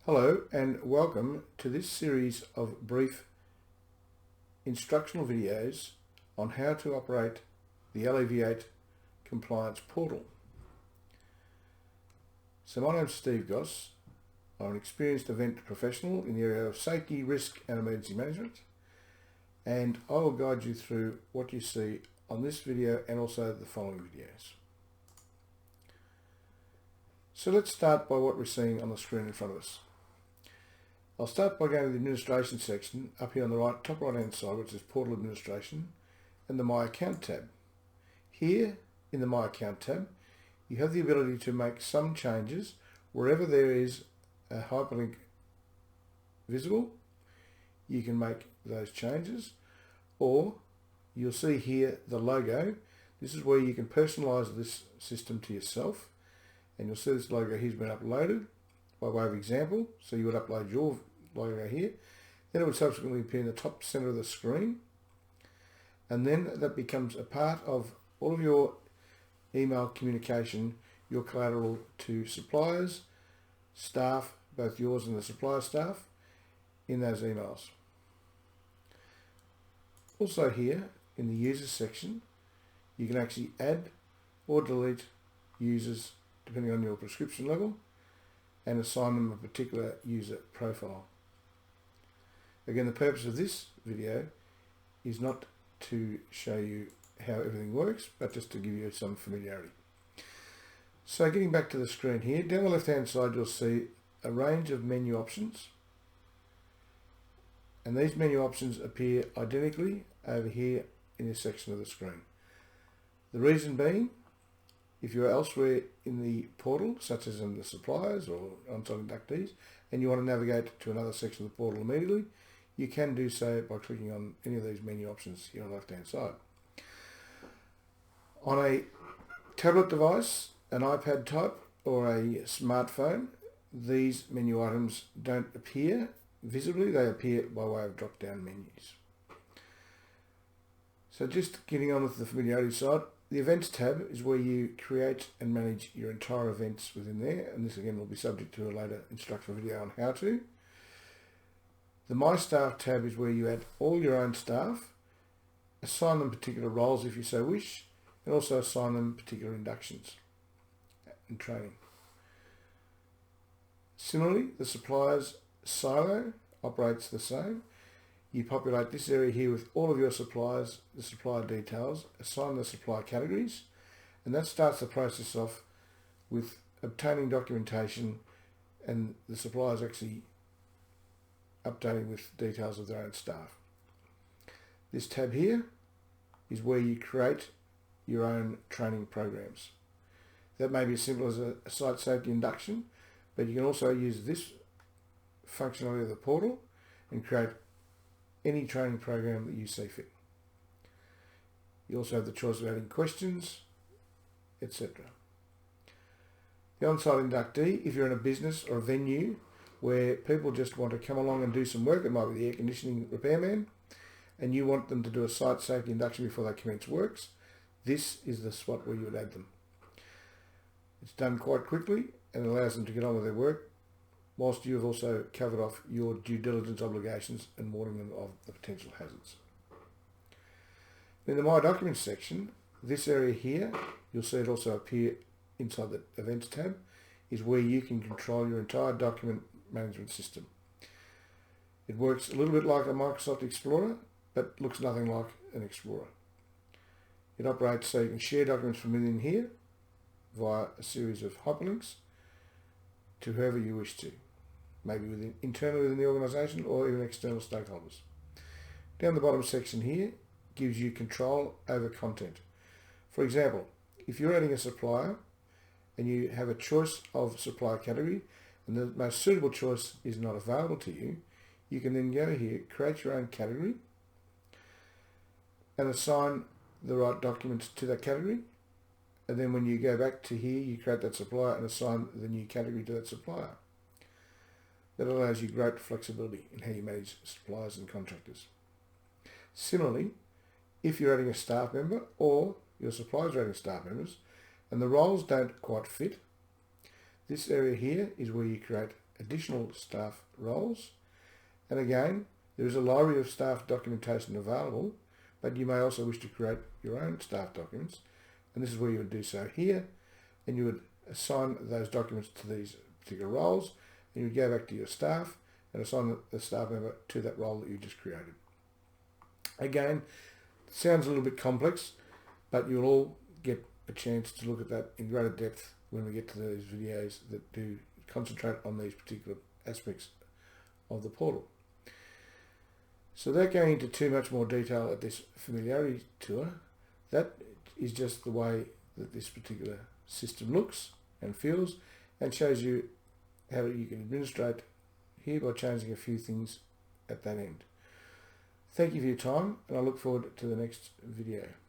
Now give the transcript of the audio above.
Hello and welcome to this series of brief instructional videos on how to operate the Alleviate compliance portal. So my name's Steve Goss. I'm an experienced event professional in the area of safety, risk and emergency management, and I will guide you through what you see on this video and also the following videos. So let's start by what we're seeing on the screen in front of us. I'll start by going to the administration section up here on the top right hand side, which is portal administration, and the My Account tab. Here in the My Account tab you have the ability to make some changes wherever there is a hyperlink visible. You can make those changes, or you'll see here the logo. This is where you can personalize this system to yourself, and you'll see this logo here has been uploaded by way of example. So you would upload your logo here, then it would subsequently appear in the top center of the screen, and then that becomes a part of all of your email communication, your collateral to suppliers, staff, both yours and the supplier staff, in those emails. Also here in the users section you can actually add or delete users depending on your prescription level, and assign them a particular user profile. Again, the purpose of this video is not to show you how everything works, but just to give you some familiarity. So getting back to the screen here, down the left hand side you'll see a range of menu options, and these menu options appear identically over here in this section of the screen. The reason being, if you're elsewhere in the portal, such as in the suppliers or on-site inductees, and you want to navigate to another section of the portal immediately, you can do so by clicking on any of these menu options here on the left-hand side. On a tablet device, an iPad type, or a smartphone, these menu items don't appear visibly, they appear by way of drop-down menus. So just getting on with the familiarity side, the Events tab is where you create and manage your entire events within there, and this again will be subject to a later instructional video on how to. The My Staff tab is where you add all your own staff, assign them particular roles if you so wish, and also assign them particular inductions and training. Similarly, the suppliers silo operates the same. You populate this area here with all of your suppliers, the supplier details, assign the supplier categories, and that starts the process off with obtaining documentation and the suppliers actually updating with details of their own staff. This tab here is where you create your own training programs. That may be as simple as a site safety induction, but you can also use this functionality of the portal and create any training program that you see fit. You also have the choice of adding questions, etc. The on-site inductee, if you're in a business or a venue where people just want to come along and do some work, it might be the air conditioning repairman, and you want them to do a site safety induction before they commence works, this is the spot where you would add them. It's done quite quickly and allows them to get on with their work, whilst you've also covered off your due diligence obligations and warning them of the potential hazards. In the My Documents section, this area here, you'll see it also appear inside the Events tab, is where you can control your entire document management system. It works a little bit like a Microsoft Explorer, but looks nothing like an Explorer. It operates so you can share documents from within here via a series of hyperlinks to whoever you wish to, maybe internally within the organisation or even external stakeholders. Down the bottom section here gives you control over content. For example, if you're adding a supplier and you have a choice of supplier category and the most suitable choice is not available to you, you can then go here, create your own category and assign the right documents to that category. And then when you go back to here, you create that supplier and assign the new category to that supplier. That allows you great flexibility in how you manage suppliers and contractors. Similarly, if you're adding a staff member or your suppliers are adding staff members and the roles don't quite fit, this area here is where you create additional staff roles. And again, there is a library of staff documentation available, but you may also wish to create your own staff documents. And this is where you would do so here, and you would assign those documents to these particular roles, and you would go back to your staff and assign the staff member to that role that you just created. Again, it sounds a little bit complex, but you'll all get a chance to look at that in greater depth when we get to those videos that do concentrate on these particular aspects of the portal. So without going into too much more detail at this familiarity tour, that is just the way that this particular system looks and feels, and shows you how you can administrate here by changing a few things at that end. Thank you for your time, and I look forward to the next video.